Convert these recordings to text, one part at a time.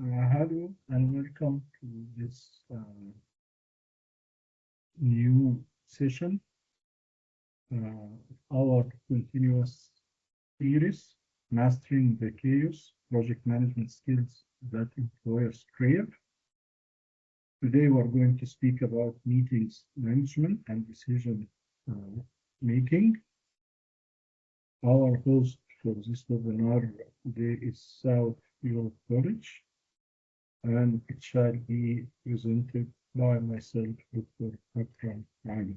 Hello and welcome to this new session, our continuous series, Mastering the Chaos, Project Management Skills that Employers Crave. Today we're going to speak about meetings management and decision making. Our host for this webinar today is South Europe College, and it shall be presented by myself, Dr. Akram Ali.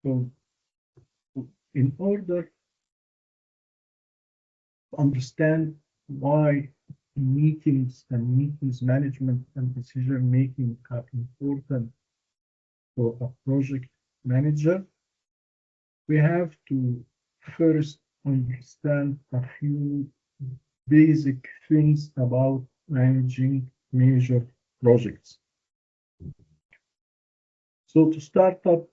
So, in order to understand why meetings and meetings management and decision making are important for a project manager, we have to first understand a few basic things about managing major projects. So to start up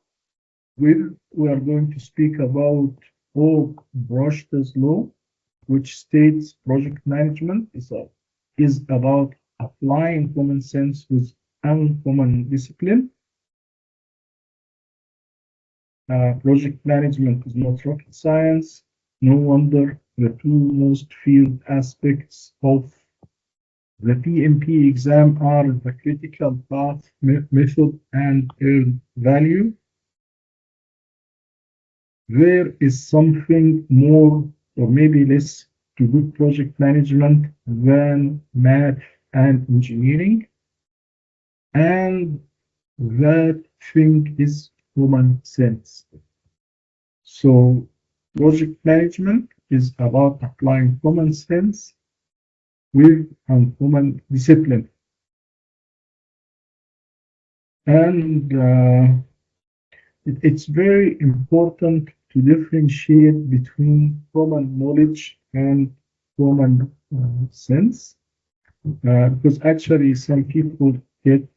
with, we are going to speak about Hofbräuch's law, which states project management is about applying common sense with uncommon discipline. Project management is not rocket science. No wonder the two most feared aspects of the PMP exam are the critical path method and earned value. There is something more or maybe less to good project management than math and engineering, and that thing is common sense. So project management is about applying common sense with uncommon discipline. And it's very important to differentiate between common knowledge and common sense, because actually some people get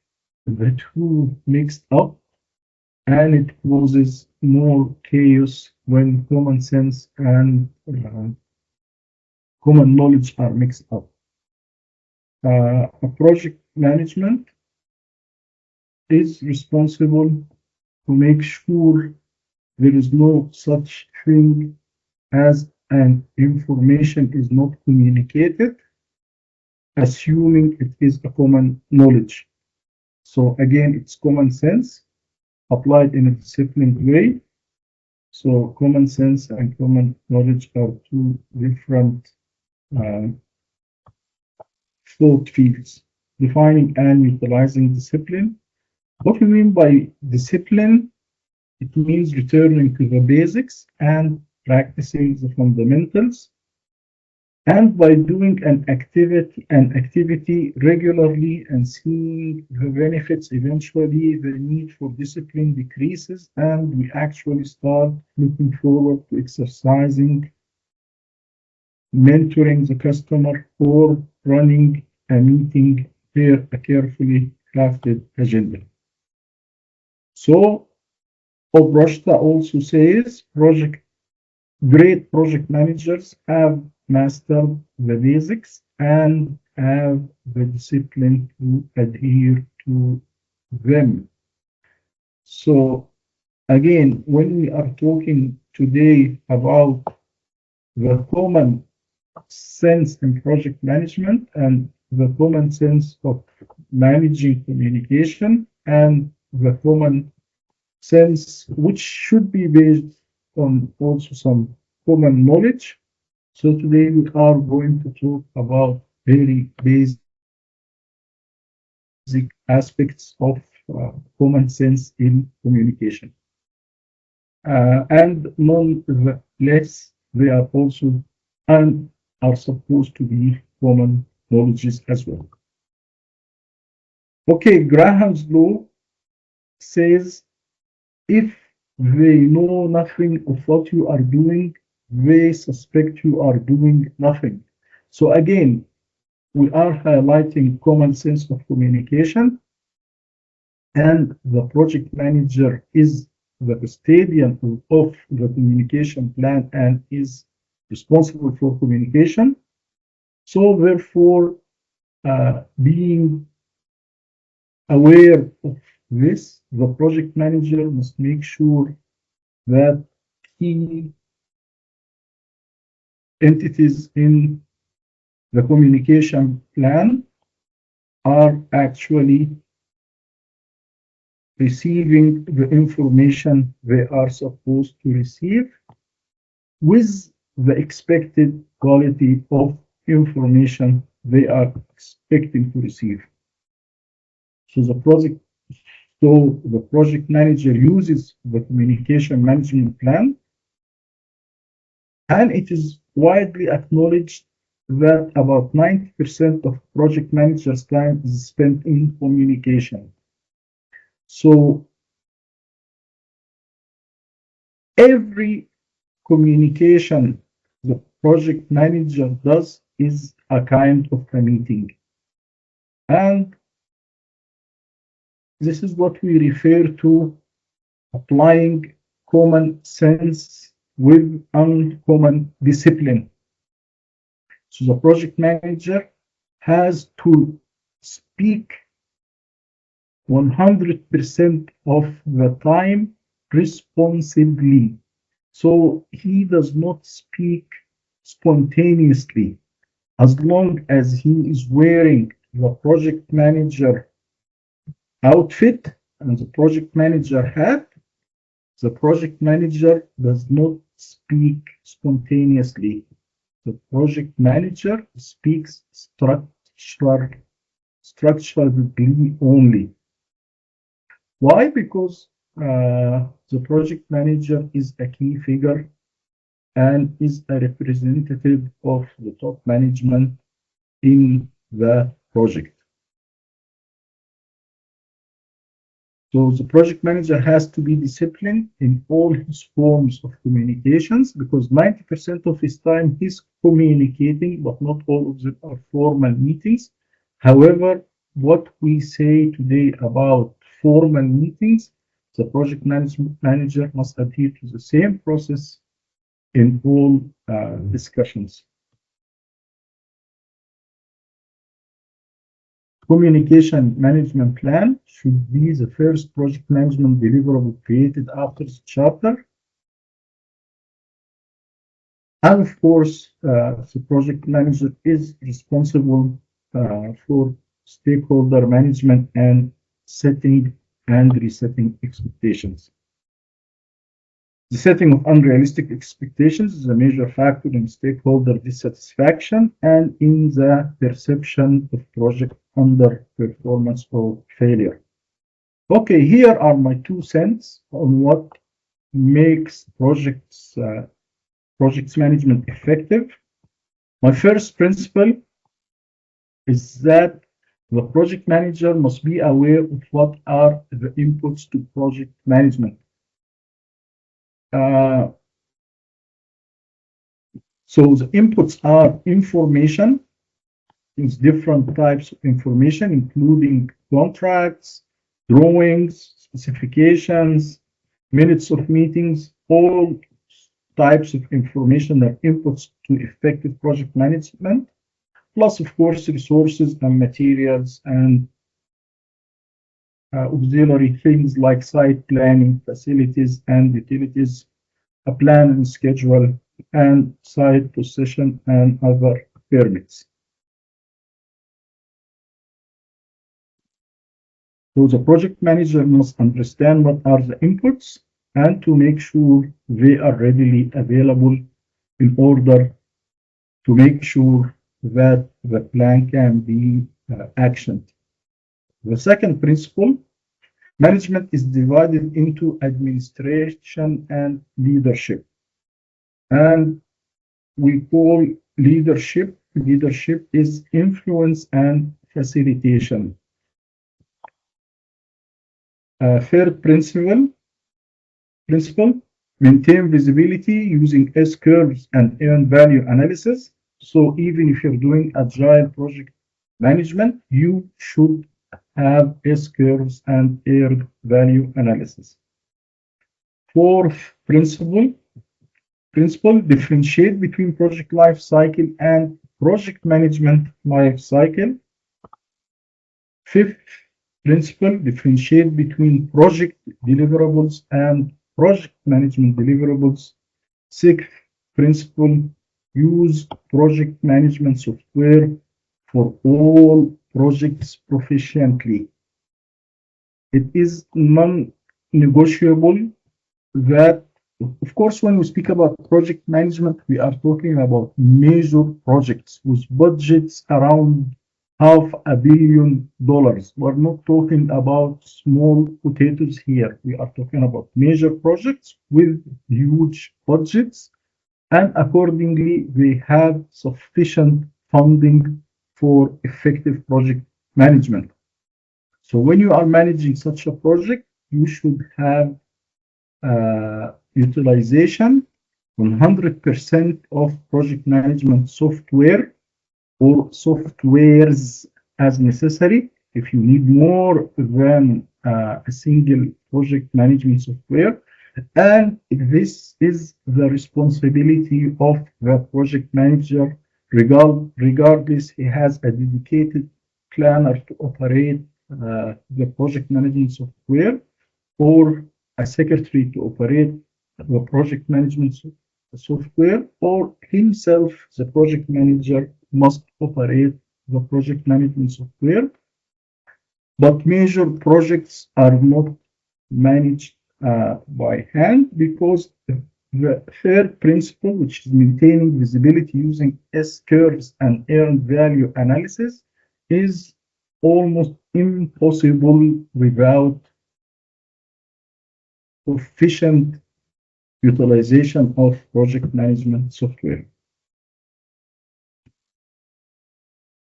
the two mixed up, and it causes more chaos when common sense and common knowledge are mixed up. A project management is responsible to make sure there is no such thing as an information is not communicated, assuming it is a common knowledge. So again, it's common sense applied in a disciplined way. So common sense and common knowledge are two different thought fields. Defining and utilizing discipline. What we mean by discipline, it means returning to the basics and practicing the fundamentals. And by doing an activity regularly and seeing the benefits, eventually the need for discipline decreases, and we actually start looking forward to exercising, mentoring the customer, or running a meeting per a carefully crafted agenda. So Hofbräuch also says great project managers have mastered the basics and have the discipline to adhere to them. So again, when we are talking today about the common sense in project management and the common sense of managing communication and the common sense which should be based on also some common knowledge. So today we are going to talk about very basic aspects of common sense in communication. And nonetheless, they are also and are supposed to be common knowledges as well. Okay, Graham's law says if they know nothing of what you are doing, they suspect you are doing nothing. So again, we are highlighting common sense of communication, and the project manager is the custodian of the communication plan and is responsible for communication. So therefore, being aware of this, the project manager must make sure that key entities in the communication plan are actually receiving the information they are supposed to receive with the expected quality of information they are expecting to receive. So the project manager uses the communication management plan, and it is widely acknowledged that about 90% of project managers' time is spent in communication. So every communication the project manager does is a kind of a meeting. And this is what we refer to applying common sense with uncommon discipline. So the project manager has to speak 100% of the time responsibly. So he does not speak spontaneously. As long as he is wearing the project manager outfit and the project manager hat, the project manager does not speak spontaneously. The project manager speaks structurally only. Why? Because the project manager is a key figure and is a representative of the top management in the project. So the project manager has to be disciplined in all his forms of communications because 90% of his time he's communicating, but not all of them are formal meetings. However, what we say today about formal meetings, the project manager must adhere to the same process in all discussions. Communication management plan should be the first project management deliverable created after the charter. And of course, the project manager is responsible for stakeholder management and setting and resetting expectations. The setting of unrealistic expectations is a major factor in stakeholder dissatisfaction and in the perception of project underperformance or failure. Okay, here are my 2 cents on what makes projects management effective. My first principle is that the project manager must be aware of what are the inputs to project management. So the inputs are information, is different types of information, including contracts, drawings, specifications, minutes of meetings, all types of information are inputs to effective project management, plus, of course, resources and materials and auxiliary things like site planning, facilities and utilities, a plan and schedule, and site possession and other permits. So the project manager must understand what are the inputs and to make sure they are readily available in order to make sure that the plan can be actioned. The second principle, management is divided into administration and leadership. And we call leadership is influence and facilitation. Third principle, maintain visibility using S-curves and earned value analysis. So even if you're doing agile project management, you should have S-curves and earned value analysis. Fourth principle, differentiate between project life cycle and project management life cycle. Fifth principle, differentiate between project deliverables and project management deliverables. Sixth principle, use project management software for all projects proficiently. It is non-negotiable that, of course, when we speak about project management, we are talking about major projects with budgets around $500 million. We're not talking about small potatoes here. We are talking about major projects with huge budgets, and accordingly, they have sufficient funding for effective project management. So when you are managing such a project, you should have utilization 100% of project management software or softwares as necessary. If you need more than a single project management software, and this is the responsibility of the project manager, regardless he has a dedicated planner to operate the project management software, or a secretary to operate the project management software, or himself, the project manager, must operate the project management software. But major projects are not managed by hand, because the third principle, which is maintaining visibility using S-curves and earned value analysis, is almost impossible without efficient utilization of project management software.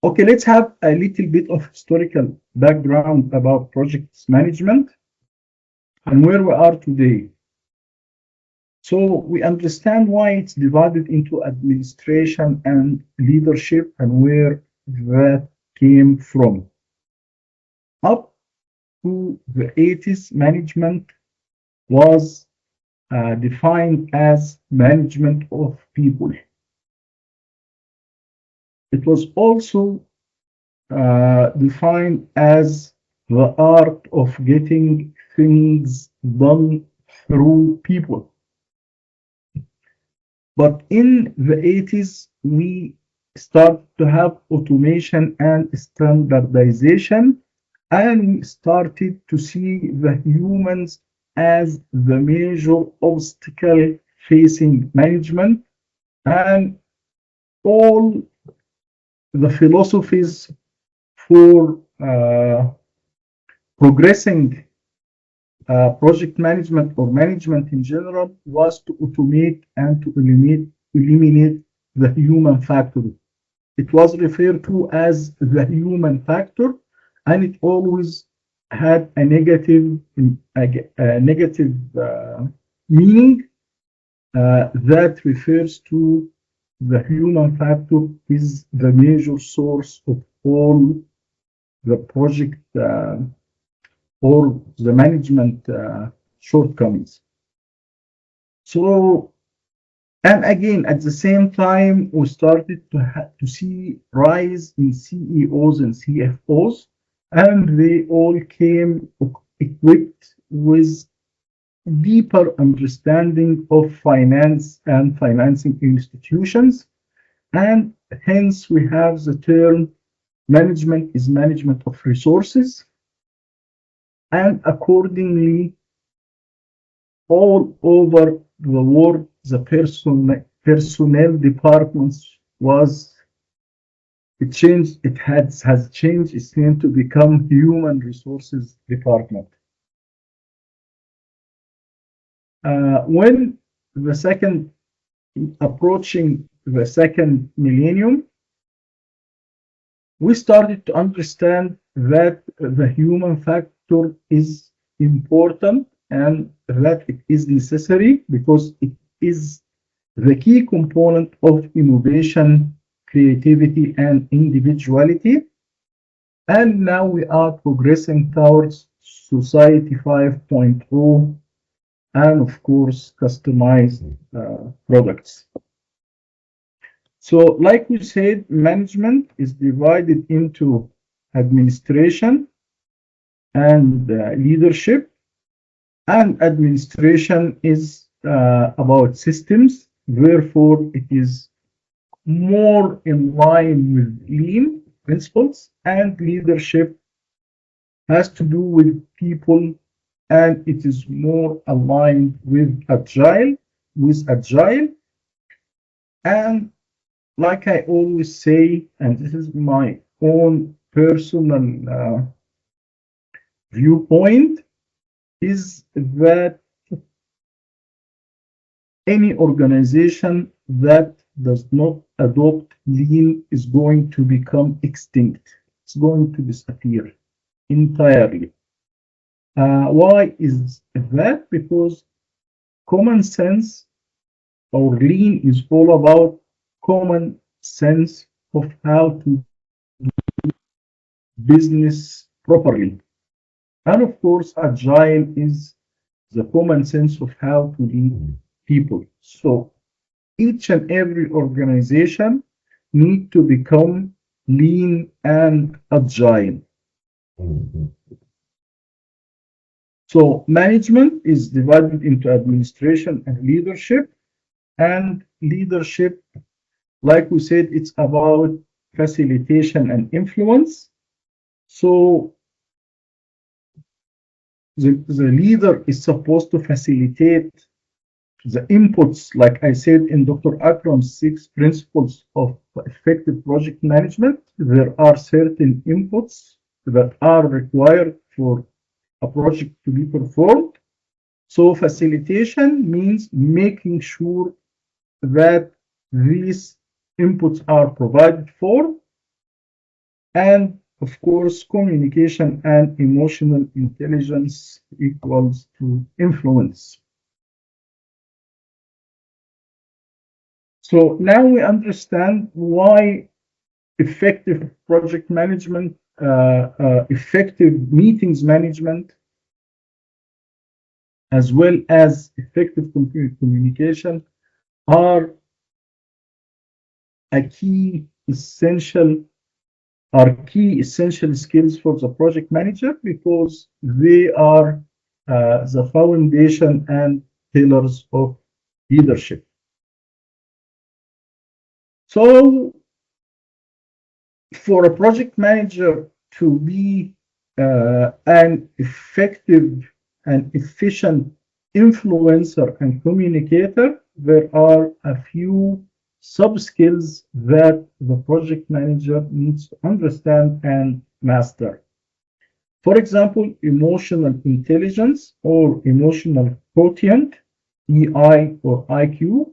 Okay, let's have a little bit of historical background about project management and where we are today. So we understand why it's divided into administration and leadership and where that came from. Up to the 80s, management was defined as management of people. It was also defined as the art of getting things done through people. But in the 80s, we start to have automation and standardization, and we started to see the humans as the major obstacle facing management, and all the philosophies for progressing project management or management in general was to automate and to eliminate the human factor. It was referred to as the human factor, and it always had a negative meaning that refers to the human factor is the major source of all the project or the management shortcomings. So, and again, at the same time, we started to see rise in CEOs and CFOs, and they all came equipped with deeper understanding of finance and financing institutions, and hence we have the term management is management of resources, and accordingly all over the world the personnel departments has changed its name to become human resources department. When approaching the second millennium, we started to understand that the human factor is important and that it is necessary because it is the key component of innovation, creativity, and individuality. And now we are progressing towards Society 5.0 and, of course, customized products. So, like we said, management is divided into administration and leadership. And administration is about systems, therefore, it is more in line with lean principles, and leadership has to do with people, and it is more aligned with agile. And like I always say, and this is my own personal viewpoint, is that any organization that does not adopt lean is going to become extinct. It's going to disappear entirely. Why is that? Because common sense or lean is all about common sense of how to business properly. And of course, agile is the common sense of how to lead people. So each and every organization need to become lean and agile. So management is divided into administration and leadership. And leadership, like we said, it's about facilitation and influence. So the leader is supposed to facilitate the inputs, like I said in Dr. Akram's 6 principles of effective project management. There are certain inputs that are required for a project to be performed. So facilitation means making sure that these inputs are provided for. And of course, communication and emotional intelligence equals to influence. So now we understand why effective project management, effective meetings management, as well as effective communication are essential key essential skills for the project manager, because they are the foundation and pillars of leadership. So for a project manager to be an effective and efficient influencer and communicator, there are a few sub skills that the project manager needs to understand and master. For example, emotional intelligence or emotional quotient, EI or IQ,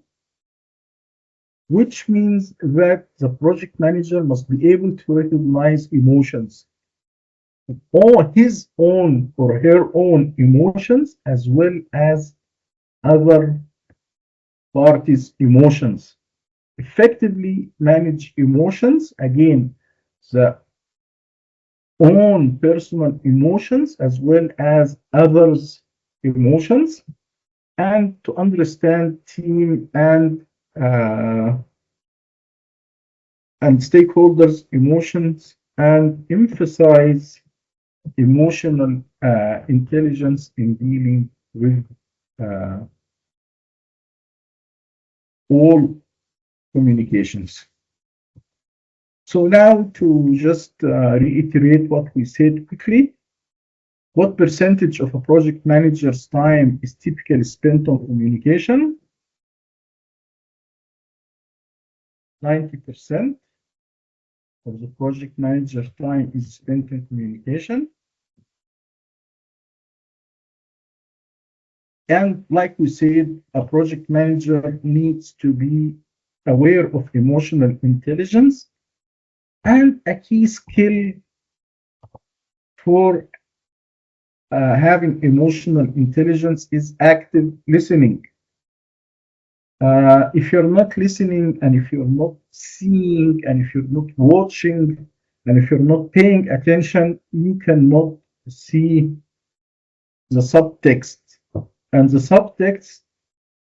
which means that the project manager must be able to recognize emotions, or his own or her own emotions, as well as other parties' emotions. Effectively manage emotions, again, the own personal emotions as well as others' emotions, and to understand team uh, and stakeholders' emotions, and emphasize emotional intelligence in dealing with uh, all communications. So now to just reiterate what we said quickly, what percentage of a project manager's time is typically spent on communication? 90% of the project manager's time is spent on communication. And like we said, a project manager needs to be aware of emotional intelligence, and a key skill for having emotional intelligence is active listening. If you're not listening, and if you're not seeing, and if you're not watching, and if you're not paying attention, you cannot see the subtext. And the subtext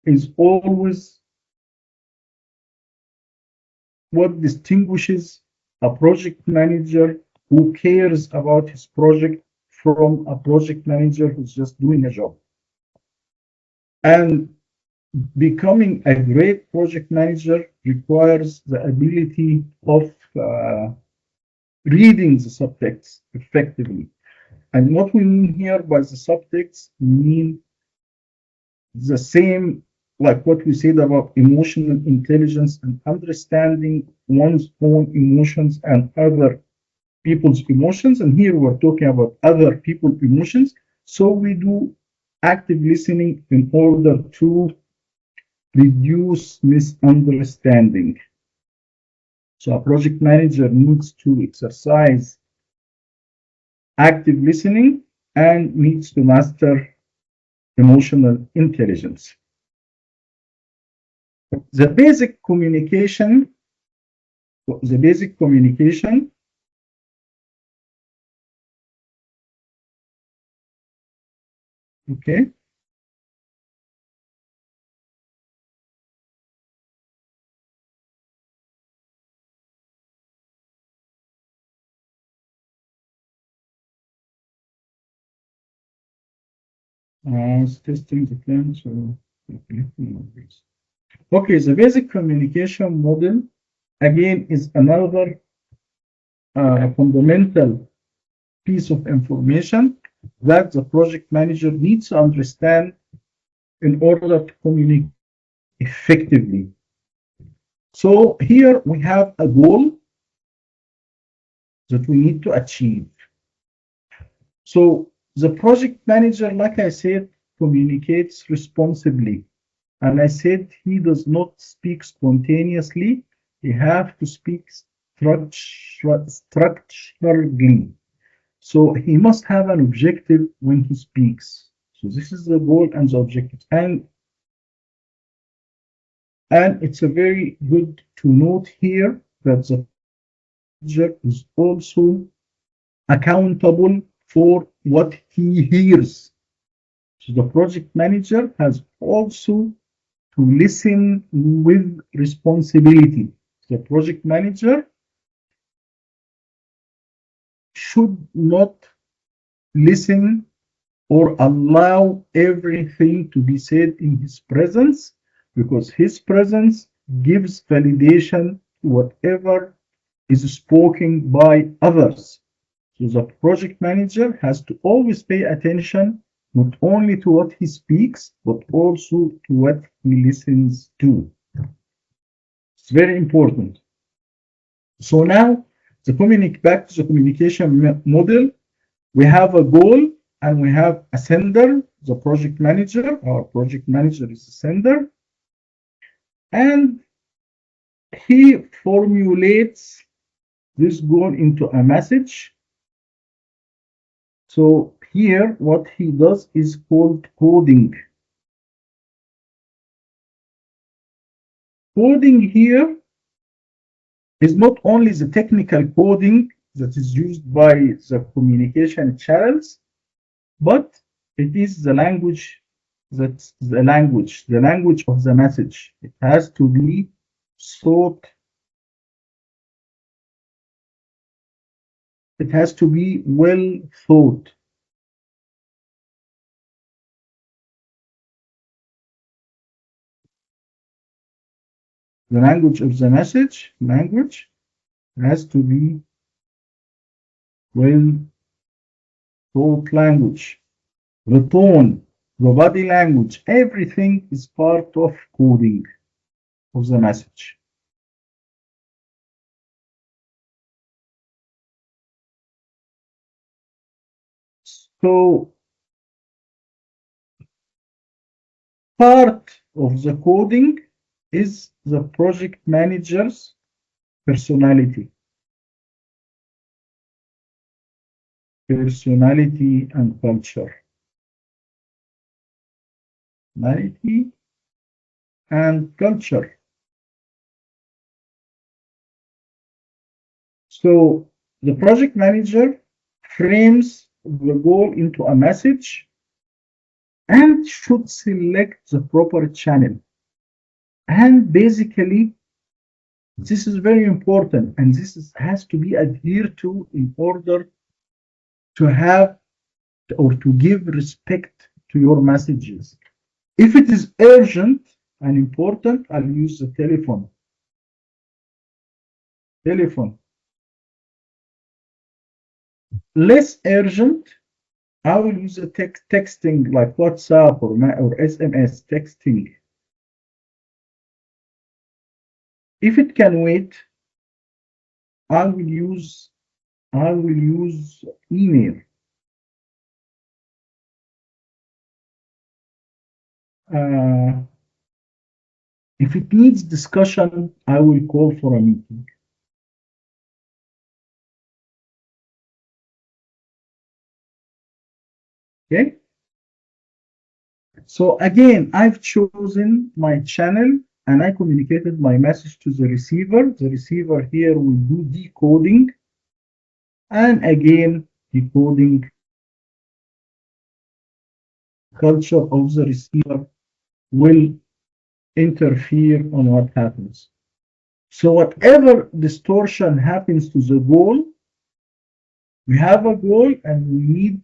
is always what distinguishes a project manager who cares about his project from a project manager who's just doing a job. And becoming a great project manager requires the ability of reading the subtext effectively. And what we mean here by the subtext, we mean the same like what we said about emotional intelligence and understanding one's own emotions and other people's emotions. And here we're talking about other people's emotions. So we do active listening in order to reduce misunderstanding. So a project manager needs to exercise active listening and needs to master emotional intelligence. The basic communication, okay. Testing the plan, so okay, the basic communication model again is another fundamental piece of information that the project manager needs to understand in order to communicate effectively. So here we have a goal that we need to achieve. So the project manager, like I said, communicates responsibly. And I said he does not speak spontaneously. He has to speak structurally. So he must have an objective when he speaks. So this is the goal and the objective. And it's a very good to note here that the manager is also accountable for what he hears. So the project manager has also to listen with responsibility. The project manager should not listen or allow everything to be said in his presence, because his presence gives validation to whatever is spoken by others. So the project manager has to always pay attention not only to what he speaks, but also to what he listens to. It's very important. So now, back to the communication model, we have a goal and we have a sender, the project manager. Our project manager is the sender. And he formulates this goal into a message. So here, what he does is called coding. Coding here is not only the technical coding that is used by the communication channels, but it is the language the language of the message. It has to be thought. It has to be well thought. The language of the message, has to be well thought language. The tone, the body language, everything is part of coding of the message. So part of the coding is the project manager's personality. Personality and culture. Personality and culture. So the project manager frames the goal into a message and should select the proper channel. And basically, This is very important, and has to be adhered to in order to have or to give respect to your messages. If it is urgent and important, I'll use the telephone. Telephone. Less urgent, I will use a texting like WhatsApp or SMS texting. If it can wait, I will use email. If it needs discussion, I will call for a meeting. Okay. So again, I've chosen my channel and I communicated my message to the receiver. The receiver here will do decoding, and again, decoding culture of the receiver will interfere on what happens. So whatever distortion happens to the goal, we have a goal and we need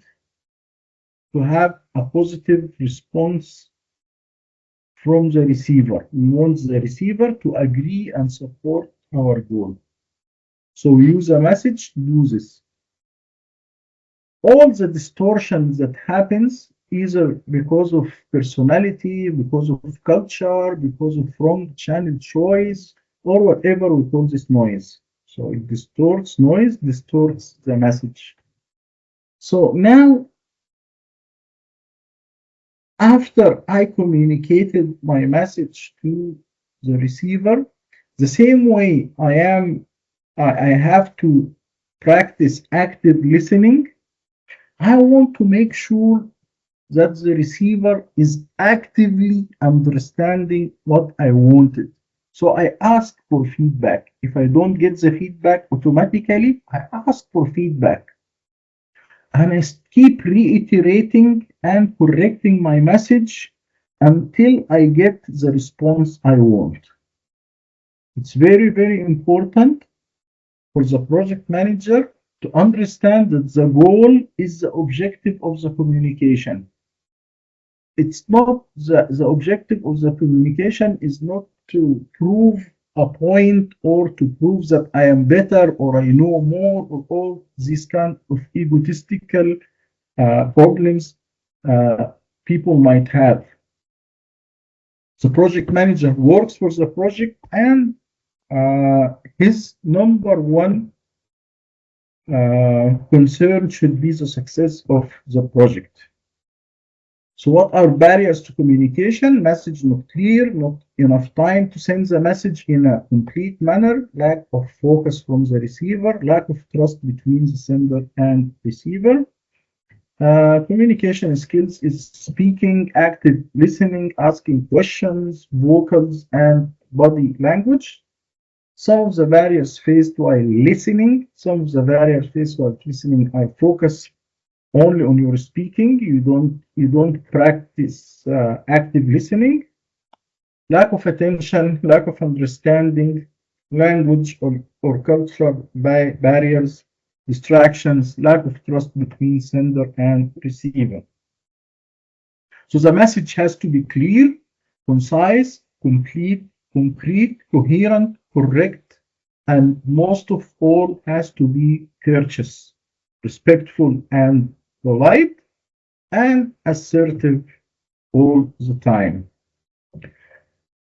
to have a positive response from the receiver. We want the receiver to agree and support our goal. So we use a message to do this. All the distortions that happens either because of personality, because of culture, because of wrong channel choice, or whatever we call this noise. So it distorts noise, distorts the message. So now, after I communicated my message to the receiver, the same way I have to practice active listening. I want to make sure that the receiver is actively understanding what I wanted. So I ask for feedback. If I don't get the feedback automatically, I ask for feedback. And I keep reiterating and correcting my message until I get the response I want. It's very, very important for the project manager to understand that the goal is the objective of the communication. It's not the objective of the communication is not to prove a point or to prove that I am better or I know more or all these kind of egotistical problems people might have. The project manager works for the project, and his number one concern should be the success of the project. So what are barriers to communication? Message not clear, not enough time to send the message in a complete manner, lack of focus from the receiver, lack of trust between the sender and receiver. Communication skills is speaking, active listening, asking questions, vocals, and body language. Some of the barriers faced while listening, some of the barriers faced while listening, I focus only on your speaking. You don't practice active listening. Lack of attention, lack of understanding, language or cultural barriers, distractions, lack of trust between sender and receiver. So the message has to be clear, concise, complete, concrete, coherent, correct, and most of all has to be courteous, respectful, and polite, and assertive all the time.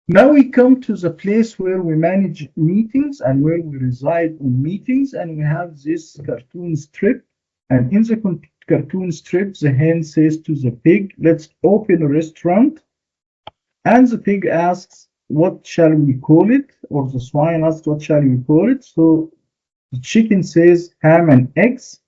Now we come to the place where we manage meetings and where we reside on meetings, and we have this cartoon strip. And in the cartoon strip, the hen says to the pig, "Let's open a restaurant." And the pig asks, "What shall we call it?" Or the swine asks, "What shall we call it?" So the chicken says, "Ham and eggs."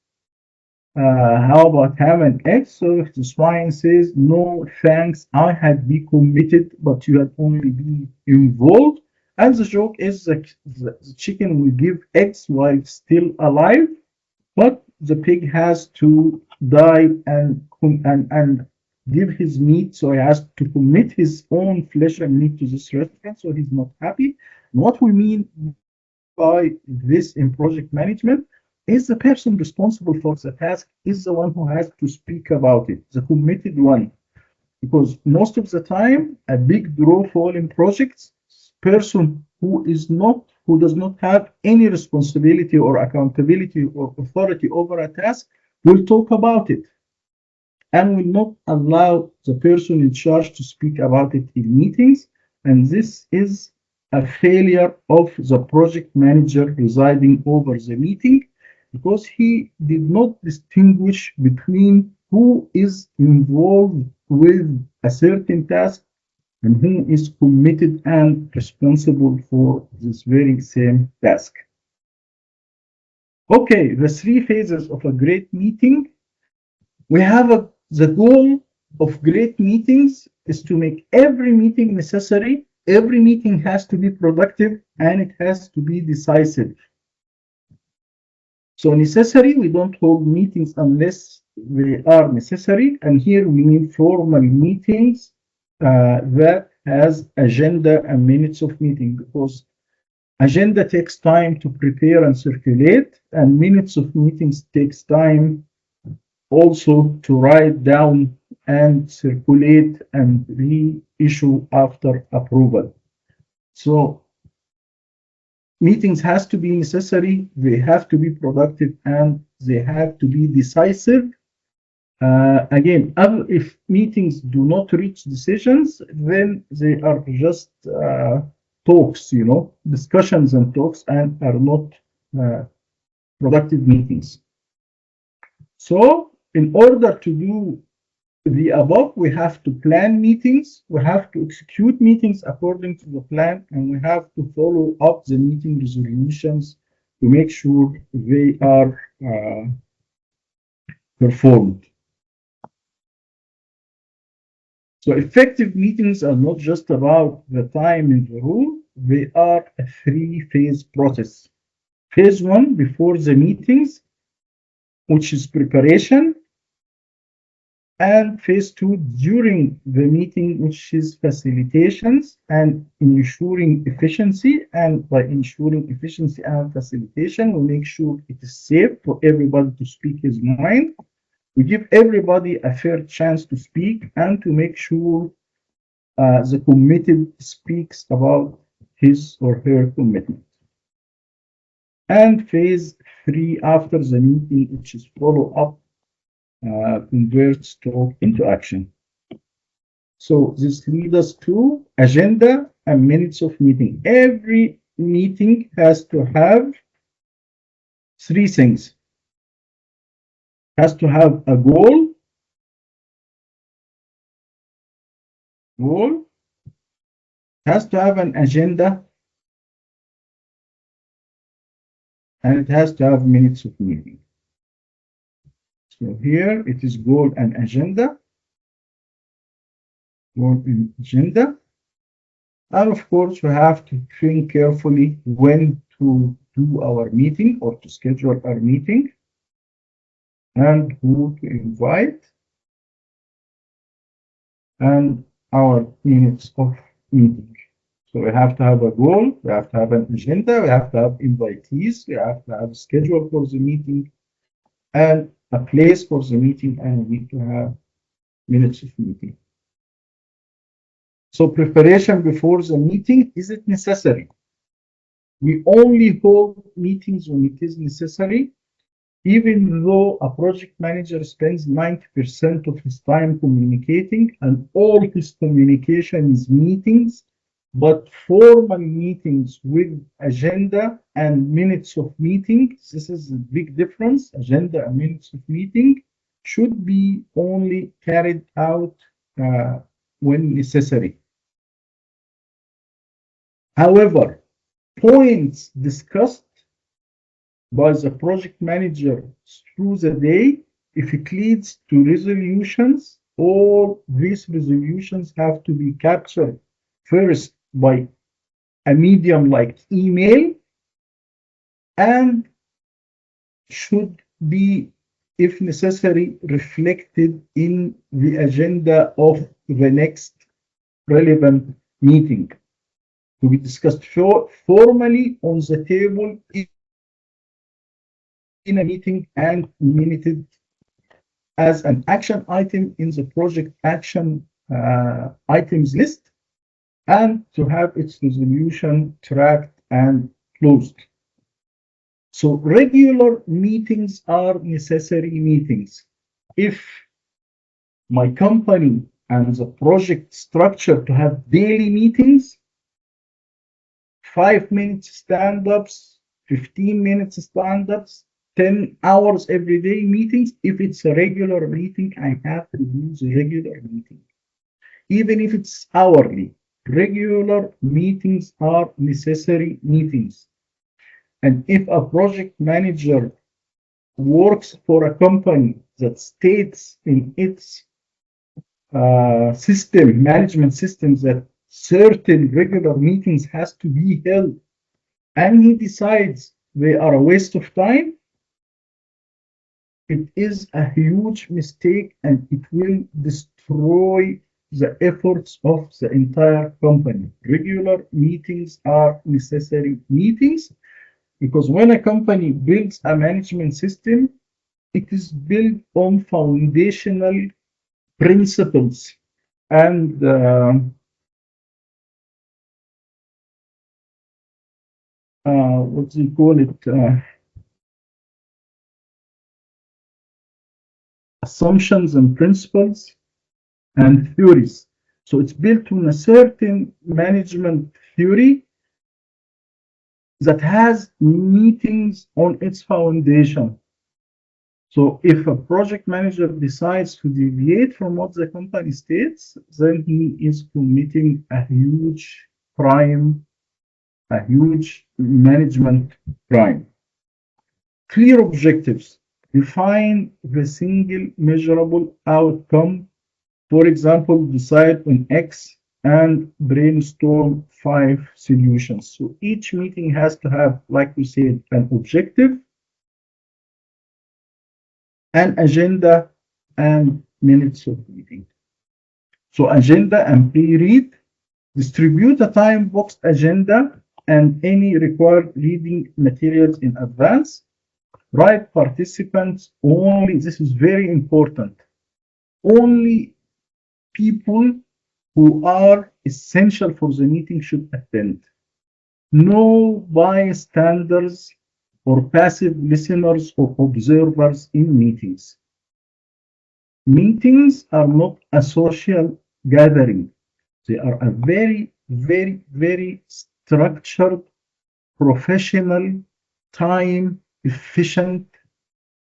How about ham and eggs? So if the swine says, "No, thanks, I had been committed, but you had only been involved." And the joke is that the chicken will give eggs while still alive, but the pig has to die and give his meat, so he has to commit his own flesh and meat to this restaurant, so he's not happy. What we mean by this in project management is the person responsible for the task is the one who has to speak about it, the committed one. Because most of the time, a big draw fall in projects, person who does not have any responsibility or accountability or authority over a task will talk about it and will not allow the person in charge to speak about it in meetings. And this is a failure of the project manager residing over the meeting because he did not distinguish between who is involved with a certain task and who is committed and responsible for this very same task. Okay, the three phases of a great meeting. We have the goal of great meetings is to make every meeting necessary. Every meeting has to be productive and it has to be decisive. So necessary, we don't hold meetings unless they are necessary. And here we mean formal meetings that has agenda and minutes of meeting, because agenda takes time to prepare and circulate, and minutes of meetings takes time also to write down and circulate and reissue after approval. So meetings has to be necessary, they have to be productive, and they have to be decisive. Again, if meetings do not reach decisions, then they are just talks, discussions and talks, and are not productive meetings. So in order to do the above, we have to plan meetings, we have to execute meetings according to the plan, and we have to follow up the meeting resolutions to make sure they are performed. So effective meetings are not just about the time in the room, they are a three-phase process. Phase one, before the meetings, which is preparation, and phase two, during the meeting, which is facilitations and ensuring efficiency. And by ensuring efficiency and facilitation, we make sure it is safe for everybody to speak his mind. We give everybody a fair chance to speak and to make sure the committed speaks about his or her commitment. And phase three, after the meeting, which is follow up, converts talk into action. So this leads us to agenda and minutes of meeting. Every meeting has to have three things. Has to have a goal, has to have an agenda, and it has to have minutes of meeting. So here it is goal and agenda. Goal and agenda. And of course, we have to think carefully when to do our meeting or to schedule our meeting and who to invite and our minutes of meeting. So we have to have a goal, we have to have an agenda, we have to have invitees, we have to have a schedule for the meeting and a place for the meeting, and we need to have minutes of meeting. So preparation before the meeting, is it necessary? We only hold meetings when it is necessary, even though a project manager spends 90% of his time communicating and all his communication is meetings. But formal meetings with agenda and minutes of meeting, this is a big difference. Agenda and minutes of meeting should be only carried out when necessary. However, points discussed by the project manager through the day, if it leads to resolutions, all these resolutions have to be captured first by a medium like email and should be, if necessary, reflected in the agenda of the next relevant meeting. to be discussed formally on the table in a meeting and communicated as an action item in the project action items list, and to have its resolution tracked and closed. So regular meetings are necessary meetings. If my company and the project structure to have daily meetings, 5 minutes stand-ups, 15 minutes stand-ups, 10 hours every day meetings. If it's a regular meeting, I have to use a regular meeting. Even if it's hourly, regular meetings are necessary meetings. And if a project manager works for a company that states in its management systems that certain regular meetings has to be held, and he decides they are a waste of time, it is a huge mistake and it will destroy the efforts of the entire company. Regular meetings are necessary meetings, because when a company builds a management system, it is built on foundational principles and what do you call it? Assumptions and principles and theories. So it's built on a certain management theory that has meetings on its foundation. So if a project manager decides to deviate from what the company states, then he is committing a huge crime, a huge management crime. Clear objectives. Define the single measurable outcome. For example, decide on X and brainstorm 5 solutions. So each meeting has to have, like we said, an objective, an agenda, and minutes of meeting. So agenda and pre-read. Distribute a time-boxed agenda and any required reading materials in advance. Write participants only. This is very important. Only people who are essential for the meeting should attend. No bystanders or passive listeners or observers in meetings. Meetings are not a social gathering. They are a very, very, very structured, professional, time efficient,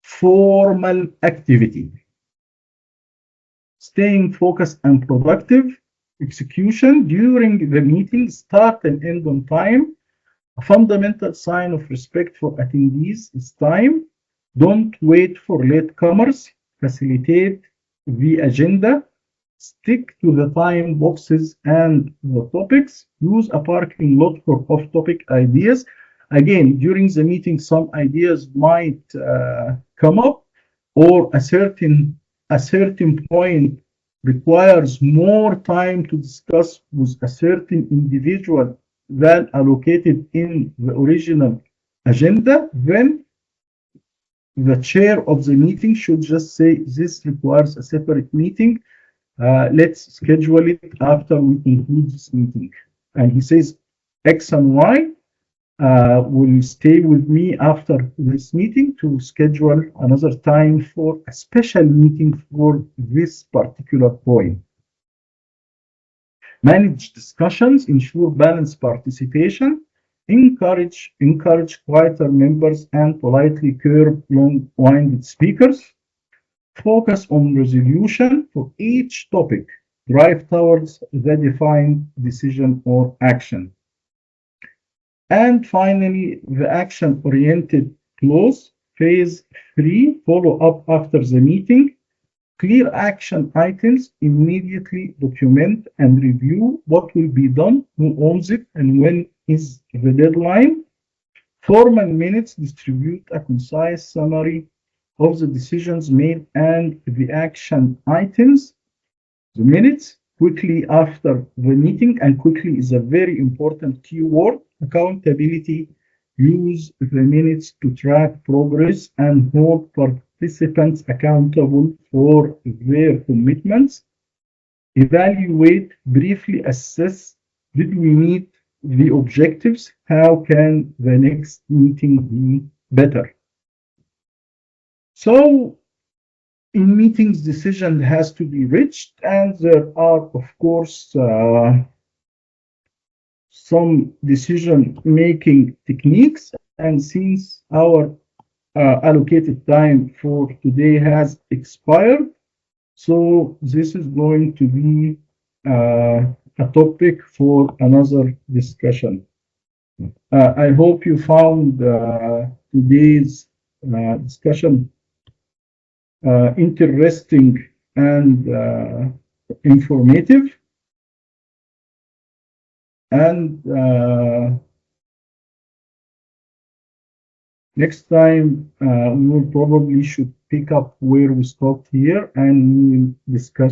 formal activity. Staying focused and productive. Execution during the meeting, start and end on time. A fundamental sign of respect for attendees is time. Don't wait for latecomers. Facilitate the agenda. Stick to the time boxes and the topics. Use a parking lot for off-topic ideas. Again, during the meeting, some ideas might come up, or a certain point requires more time to discuss with a certain individual than allocated in the original agenda, then the chair of the meeting should just say, this requires a separate meeting. Let's schedule it after we conclude this meeting. And he says, X and Y will stay with me after this meeting to schedule another time for a special meeting for this particular point. Manage discussions, ensure balanced participation, encourage quieter members, and politely curb long-winded speakers. Focus on resolution for each topic. Drive towards the defined decision or action. And finally, the action-oriented close, phase 3, follow up after the meeting. Clear action items, immediately document and review what will be done, who owns it, and when is the deadline. Formal minutes, distribute a concise summary of the decisions made and the action items. The minutes, quickly after the meeting, and quickly is a very important keyword. Accountability, use the minutes to track progress and hold participants accountable for their commitments. Evaluate, briefly assess, did we meet the objectives? How can the next meeting be better? So in meetings, decision has to be reached, and there are, of course, some decision-making techniques. And since our allocated time for today has expired, so this is going to be a topic for another discussion. I hope you found today's discussion interesting and informative. And next time we will probably should pick up where we stopped here, and we will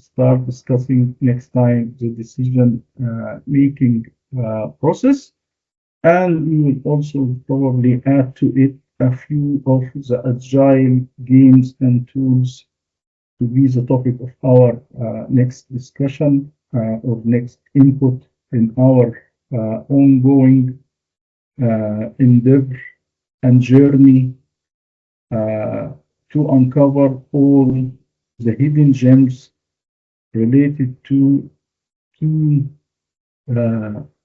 start discussing next time the decision making process. And we will also probably add to it a few of the agile games and tools to be the topic of our next discussion or next input in our ongoing endeavor and journey to uncover all the hidden gems related to key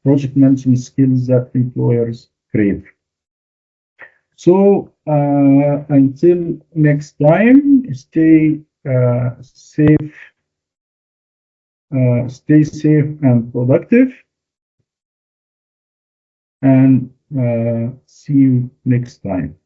project management skills that employers crave. So until next time, stay safe and productive, and see you next time.